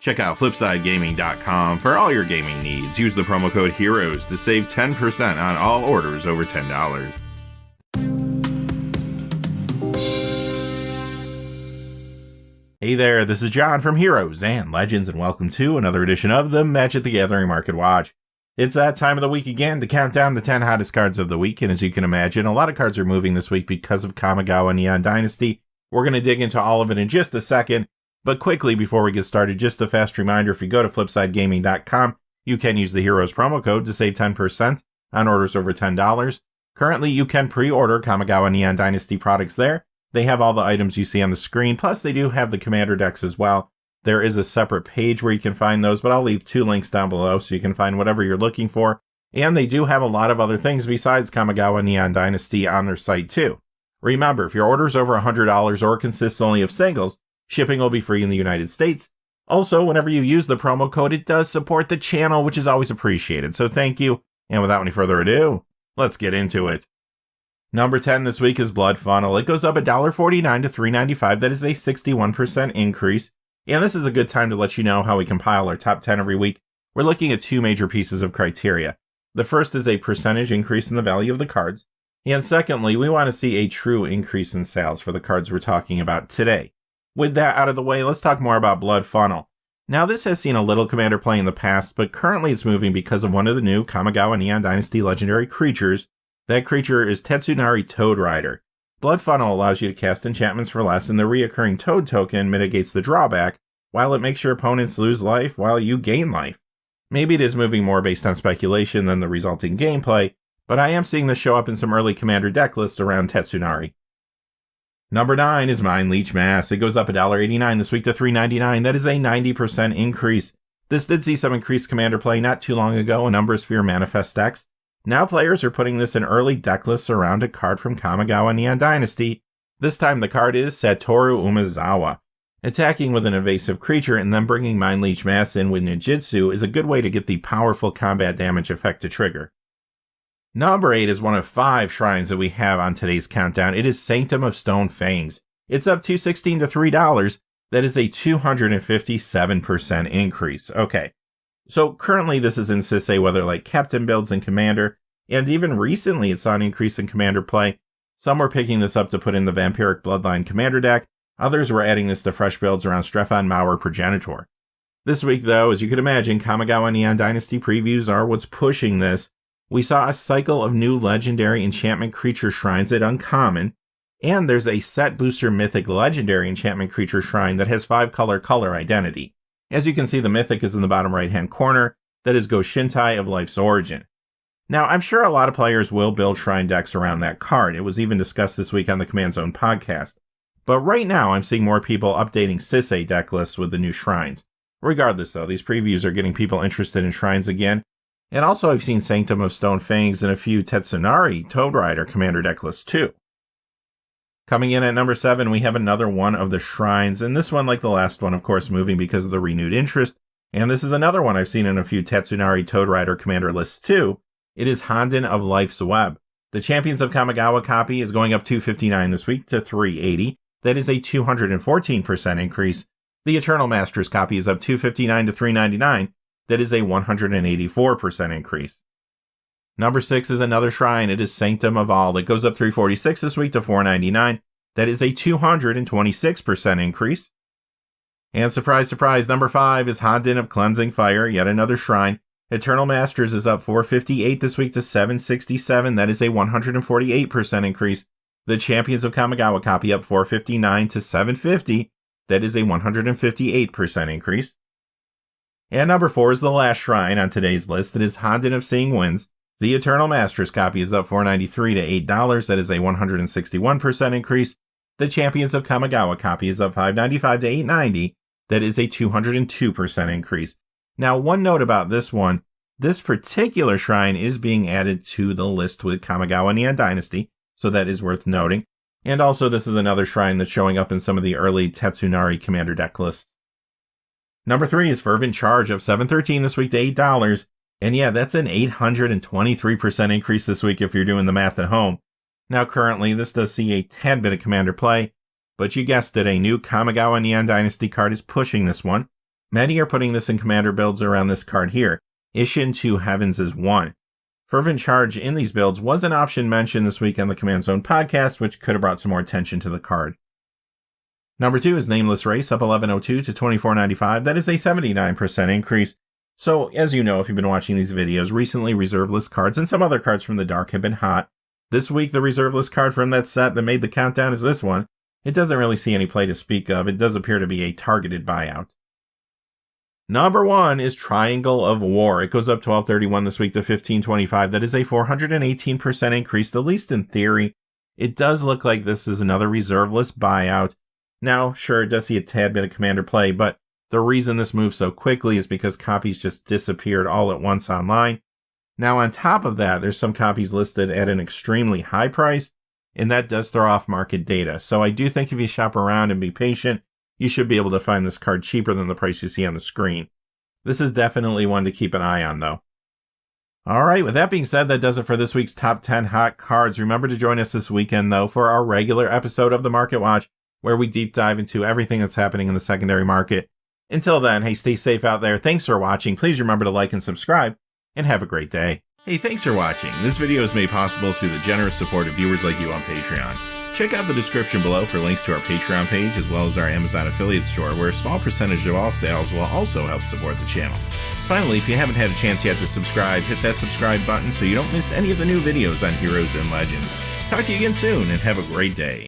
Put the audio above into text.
Check out FlipsideGaming.com for all your gaming needs. Use the promo code HEROES to save 10% on all orders over $10. Hey there, this is John from Heroes and Legends, and welcome to another edition of the Magic the Gathering Market Watch. It's that time of the week again to count down the 10 hottest cards of the week, and as you can imagine, a lot of cards are moving this week because of Kamigawa Neon Dynasty. We're going to dig into all of it in just a second, but quickly before we get started, just a fast reminder, if you go to FlipsideGaming.com, you can use the Heroes promo code to save 10% on orders over $10. Currently, you can pre-order Kamigawa Neon Dynasty products there. They have all the items you see on the screen, plus they do have the commander decks as well. There is a separate page where you can find those, but I'll leave 2 links down below so you can find whatever you're looking for. And they do have a lot of other things besides Kamigawa Neon Dynasty on their site too. Remember, if your order is over $100 or consists only of singles, shipping will be free in the United States. Also, whenever you use the promo code, it does support the channel, which is always appreciated. So thank you. And without any further ado, let's get into it. Number 10 this week is Blood Funnel. It goes up $1.49 to $3.95. That is a 61% increase. And this is a good time to let you know how we compile our top 10 every week. We're looking at 2 major pieces of criteria. The first is a percentage increase in the value of the cards. And secondly, we want to see a true increase in sales for the cards we're talking about today. With that out of the way, let's talk more about Blood Funnel. Now, this has seen a little commander play in the past, but currently it's moving because of one of the new Kamigawa Neon Dynasty legendary creatures. That creature is Tetsunari Toad Rider. Blood Funnel allows you to cast enchantments for less, and the reoccurring Toad token mitigates the drawback, while it makes your opponents lose life while you gain life. Maybe it is moving more based on speculation than the resulting gameplay, but I am seeing this show up in some early commander deck lists around Tetsunari. Number 9 is Mind Leech Mass. It goes up $1.89 this week to $3.99. That is a 90% increase. This did see some increased commander play not too long ago in Umbra Sphere Manifest decks. Now players are putting this in early deck lists around a card from Kamigawa Neon Dynasty. This time the card is Satoru Umezawa. Attacking with an evasive creature and then bringing Mind Leech Mass in with Ninjutsu is a good way to get the powerful combat damage effect to trigger. Number 8 is one of 5 shrines that we have on today's countdown. It is Sanctum of Stone Fangs. It's up $2.16 to $3. That is a 257% increase. Okay. So currently this is in Sisei, whether like Captain builds and Commander, and even recently it saw an increase in Commander play. Some were picking this up to put in the Vampiric Bloodline Commander deck, others were adding this to fresh builds around Strefan Mauer Progenitor. This week though, as you could imagine, Kamigawa Neon Dynasty previews are what's pushing this. We saw a cycle of new legendary enchantment creature shrines at Uncommon, and there's a set booster mythic legendary enchantment creature shrine that has 5 color identity. As you can see, the mythic is in the bottom right-hand corner. That is Goshintai of Life's Origin. Now, I'm sure a lot of players will build shrine decks around that card. It was even discussed this week on the Command Zone podcast. But right now, I'm seeing more people updating Sisei deck lists with the new shrines. Regardless, though, these previews are getting people interested in shrines again. And also, I've seen Sanctum of Stone Fangs and a few Tetsunari Toad Rider commander deck lists, too. Coming in at number 7, we have another one of the shrines, and this one, like the last one, of course, moving because of the renewed interest. And this is another one I've seen in a few Tetsunari Toad Rider commander lists, too. It is Honden of Life's Web. The Champions of Kamigawa copy is going up $2.59 this week to $3.80. That is a 214% increase. The Eternal Masters copy is up $2.59 to $3.99. That is a 184% increase. Number 6 is another shrine. It is Sanctum of All. It goes up $3.46 this week to $4.99. That is a 226% increase. And surprise, surprise, number 5 is Honden of Cleansing Fire, yet another shrine. Eternal Masters is up $4.58 this week to $7.67. That is a 148% increase. The Champions of Kamigawa copy up $4.59 to $7.50. That is a 158% increase. And number 4 is the last shrine on today's list. It is Honden of Seeing Winds. The Eternal Masters copy is up $4.93 to $8. That is a 161% increase. The Champions of Kamigawa copy is up $5.95 to $8.90. That is a 202% increase. Now, one note about this one, this particular shrine is being added to the list with Kamigawa Neon Dynasty, so that is worth noting. And also, this is another shrine that's showing up in some of the early Tetsunari commander deck lists. Number 3 is Fervent Charge of $7.13 this week to $8. And yeah, that's an 823% increase this week if you're doing the math at home. Now currently, this does see a tad bit of commander play, but you guessed it, a new Kamigawa Neon Dynasty card is pushing this one. Many are putting this in commander builds around this card here. Ishin to Heavens is one. Fervent Charge in these builds was an option mentioned this week on the Command Zone podcast, which could have brought some more attention to the card. Number 2 is Nameless Race, up 1102 to 2495. That is a 79% increase. So, as you know, if you've been watching these videos, recently reserve list cards and some other cards from the dark have been hot. This week, the reserve list card from that set that made the countdown is this one. It doesn't really see any play to speak of. It does appear to be a targeted buyout. Number 1 is Triangle of War. It goes up 1231 this week to 1525. That is a 418% increase, at least in theory. It does look like this is another reserve list buyout. Now, sure, it does see a tad bit of commander play, but the reason this moves so quickly is because copies just disappeared all at once online. Now, on top of that, there's some copies listed at an extremely high price, and that does throw off market data. So I do think if you shop around and be patient, you should be able to find this card cheaper than the price you see on the screen. This is definitely one to keep an eye on, though. Alright, with that being said, that does it for this week's Top 10 Hot Cards. Remember to join us this weekend, though, for our regular episode of the Market Watch, where we deep dive into everything that's happening in the secondary market. Until then, hey, stay safe out there. Thanks for watching. Please remember to like and subscribe, and have a great day. Hey, thanks for watching. This video is made possible through the generous support of viewers like you on Patreon. Check out the description below for links to our Patreon page as well as our Amazon affiliate store, where a small percentage of all sales will also help support the channel. Finally, if you haven't had a chance yet to subscribe, hit that subscribe button so you don't miss any of the new videos on Heroes and Legends. Talk to you again soon, and have a great day.